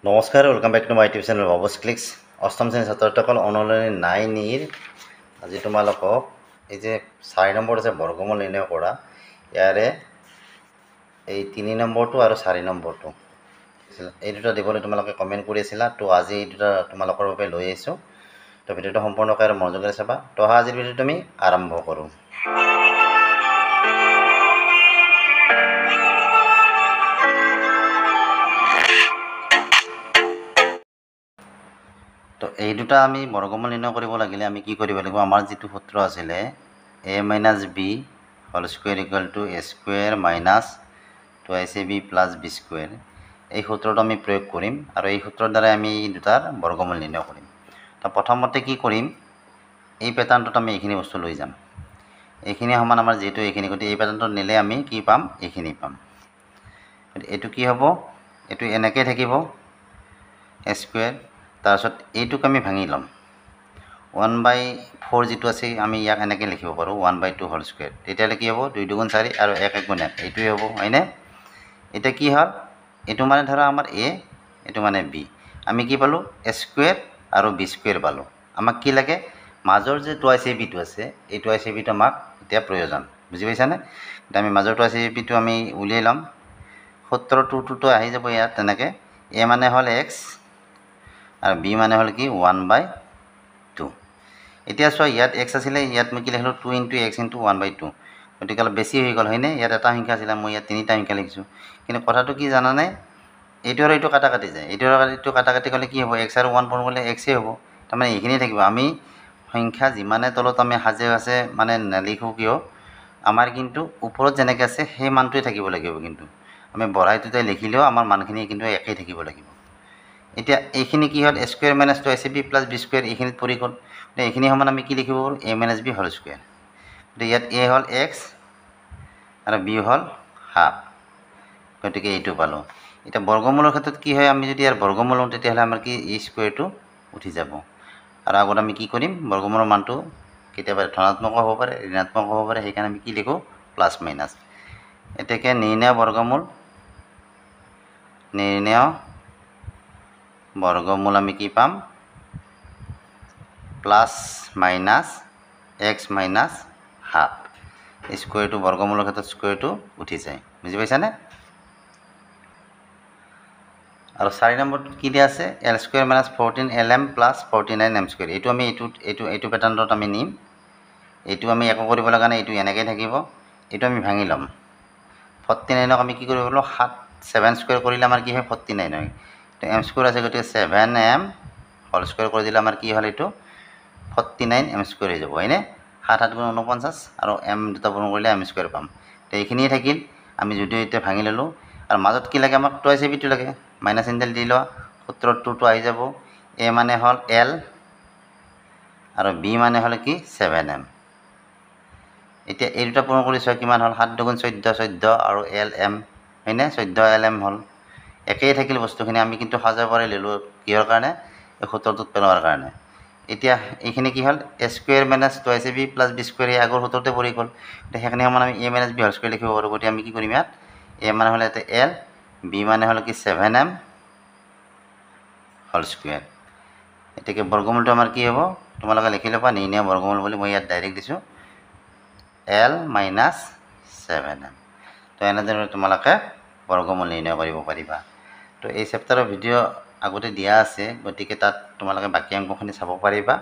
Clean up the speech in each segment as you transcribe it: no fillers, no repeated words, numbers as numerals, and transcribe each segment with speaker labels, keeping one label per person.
Speaker 1: নমস্কাৰ, welcome back to my YouTube channel Babu's clicks. অষ্টম শ্ৰেণীৰ ছাত্ৰসকল অনুশীলনী 9 আজি তোমালোকক এই যে 4 নম্বৰ আছে বৰ্গমূল নিৰ্ণয় কৰা, ইয়াৰে এই 3 নম্বৰটো আৰু 4 নম্বৰটো এই দুটা দিবলৈ তোমালোকে কমেণ্ট কৰি আছিলা। তো আজি এই দুটা তোমালোকৰ বাবে লৈ আহিছোঁ। তো ভিডিঅ'টো সম্পূৰ্ণকৈ আৰু মনোযোগেৰে চাবা। তো আজিৰ ভিডিঅ'টো আমি আৰম্ভ কৰোঁ। তো এই দুটা আমি বৰ্গমূল নিৰ্ণয় কৰিব লাগিলে আমি কি কৰিব লাগিব, আমাৰ যিটো সূত্ৰ আছিলে a - b whole square equal to a square minus 2ac b plus b square, এই সূত্ৰটো আমি প্ৰয়োগ কৰিম আৰু এই সূত্ৰৰ দ্বাৰাই আমি দুটাৰ বৰ্গমূল নিৰ্ণয় কৰিম। তো প্ৰথমতে কি কৰিম, এই পেটাৰ্ণটোত আমি এইখিনি বস্তু লৈ যাম। এইখিনি সমান আমাৰ যিহেতু এইখিনি, গতিকে এই পেটাৰ্ণটোত নিলে আমি কি পাম, এইখিনি পাম। এইটো কি হ'ব, এইটো এনেকৈ থাকিব a স্কুৱেৰ, তাৰপিছত এইটোক আমি ভাঙি ল'ম। 1/4 যিটো আছে আমি ইয়াক এনেকৈ লিখিব পাৰোঁ 1/2 হোল স্কুৱেৰ। তেতিয়াহ'লে কি হ'ব, 2 2 4 আৰু 1 1 1 এইটোৱে হ'ব, হয়নে? এতিয়া কি হ'ল, এইটো মানে ধৰা আমাৰ a, এইটো মানে b, আমি কি পালোঁ, a স্কুৱেৰ আৰু b স্কুৱেৰ পালোঁ। আমাক কি লাগে, মাজৰ যে 2ac(b)টো আছে, এই 2ac(b)টো আমাক এতিয়া প্ৰয়োজন, বুজি পাইছানে? এতিয়া আমি মাজৰ 2ac(b)টো আমি উলিয়াই ল'ম। সূত্ৰ 2 আহি যাব ইয়াত তেনেকৈ, a মানে হ'ল x আৰু b মানে হ'ল কি 1/2। এতিয়া চোৱা, ইয়াত x আছিলে, ইয়াত মই কি লিখিলোঁ 2 × x × 1/2, গতিকে অলপ বেছি হৈ গ'ল, হয়নে? ইয়াত এটা সংখ্যা আছিলে, মই ইয়াত 3টা সংখ্যা লিখিছোঁ। কিন্তু কথাটো কি জানানে, এইটো আৰু এইটো কাটা কাটি যায়, এইটো আৰু এইটো কাটা কাটি গ'লে কি হ'ব, x আৰু 1 পূৰণ কৰিলে xয়ে হ'ব, তাৰমানে এইখিনিয়ে থাকিব। আমি সংখ্যা যিমানে তলত আমি সাজে আছে মানে নেলিখোঁ কিয়, আমাৰ কিন্তু ওপৰত যেনেকৈ আছে সেই মানটোৱে থাকিব লাগিব। কিন্তু আমি বঢ়াই টুটাই লিখিলেও আমাৰ মানখিনি কিন্তু একেই থাকিব লাগিব। এতিয়া এইখিনি কি হ'ল, a square minus 2ac(b) plus b square, এইখিনিত পৰি গ'ল। গতিকে এইখিনি সমান আমি কি লিখিব পাৰোঁ, a - b হোল স্কুৱেৰ। গতিকে ইয়াত a হ'ল x আৰু b হ'ল হাফ, গতিকে এইটো পালোঁ। এতিয়া বৰ্গমূলৰ ক্ষেত্ৰত কি হয়, আমি যদি ইয়াৰ বৰ্গমূল লওঁ তেতিয়াহ'লে আমাৰ কি এই স্কুৱেৰটো উঠি যাব। আৰু আগত আমি কি কৰিম, বৰ্গমূলৰ মানটো কেতিয়াবা ধনাত্মক হ'ব পাৰে, ঋণাত্মক হ'ব পাৰে, সেইকাৰণে আমি কি লিখোঁ, প্লাছ মাইনাছ। এতেকে নিৰ্ণয় বৰ্গমূল আমি কি পাম, plus minus x minus half. স্কুৱেৰটো বৰ্গমূলৰ ক্ষেত্ৰত স্কুৱেৰটো উঠি যায়, বুজি পাইছানে? আৰু 4 নম্বৰটোত কি দিয়া আছে, l square minus 14lm plus 49m square. এইটো আমি এইটো পেটাৰ্ণত আমি নিম। এইটো আমি একো কৰিব লগা নাই, এইটো এনেকৈ থাকিব। এইটো আমি ভাঙি ল'ম। 49ক আমি কি কৰিব পাৰোঁ, 7 স্কুৱেৰ কৰিলে আমাৰ কি হয়, 49 হয়। তো m স্কুৱেৰ আছে, গতিকে 7m হোল স্কুৱেৰ কৰি দিলে আমাৰ কি হ'ল, এইটো 49m স্কুৱেৰ হৈ যাব, হয়নে? 7 7 × 49 আৰু m দুটা পূৰণ কৰিলে m স্কুৱেৰ পাম। তো এইখিনিয়ে থাকিল, আমি যদিও এতিয়া ভাঙি ল'লোঁ। আৰু মাজত কি লাগে, আমাক 2ac(b)টো লাগে, মাইনাছ চিনডাল দি লোৱা, সূত্ৰত 2 আহি যাব। a মানে হ'ল l আৰু b মানে হ'ল কি 7m। এতিয়া এই দুটা পূৰণ কৰি চোৱা কিমান হ'ল, 7 2 × 14 14 আৰু lm, হয়নে? 14lm হ'ল। একেই থাকিল বস্তুখিনি, আমি কিন্তু সাজাব পাৰি ল'লোঁ কিহৰ কাৰণে, এই সূত্ৰটোত পেলোৱাৰ কাৰণে। এতিয়া এইখিনি কি হ'ল, a square minus 2ac(b) plus b square, এই আগৰ সূত্ৰতে পৰি গ'ল। এতিয়া সেইখিনি সমান আমি a - b হোল স্কুৱেৰ লিখিব পাৰোঁ। গতিকে আমি কি কৰিম, ইয়াত a মানে হ'ল ইয়াতে l, b মানে হ'ল কি 7m হোল স্কুৱেৰ। এতিয়া বৰ্গমূলটো আমাৰ কি হ'ব, তোমালোকে লিখি ল'বা, নিৰ্ণয় বৰ্গমূল বুলি মই ইয়াত ডাইৰেক্ট দিছোঁ l - 7m। তো এনেদৰে তোমালোকে বৰ্গমূল নিৰ্ণয় কৰিব পাৰিবা। তো এই চেপ্টাৰৰ ভিডিঅ' আগতে দিয়া আছে, গতিকে তাত তোমালোকে বাকী অংকখিনি চাব পাৰিবা।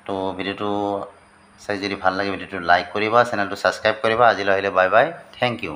Speaker 1: তো ভিডিঅ'টো চাই যদি ভাল লাগে, ভিডিঅ'টো লাইক কৰিবা, চেনেলটো ছাবস্ক্ৰাইব কৰিবা। আজিলৈ আহিলে বাই বাই, থেংক ইউ।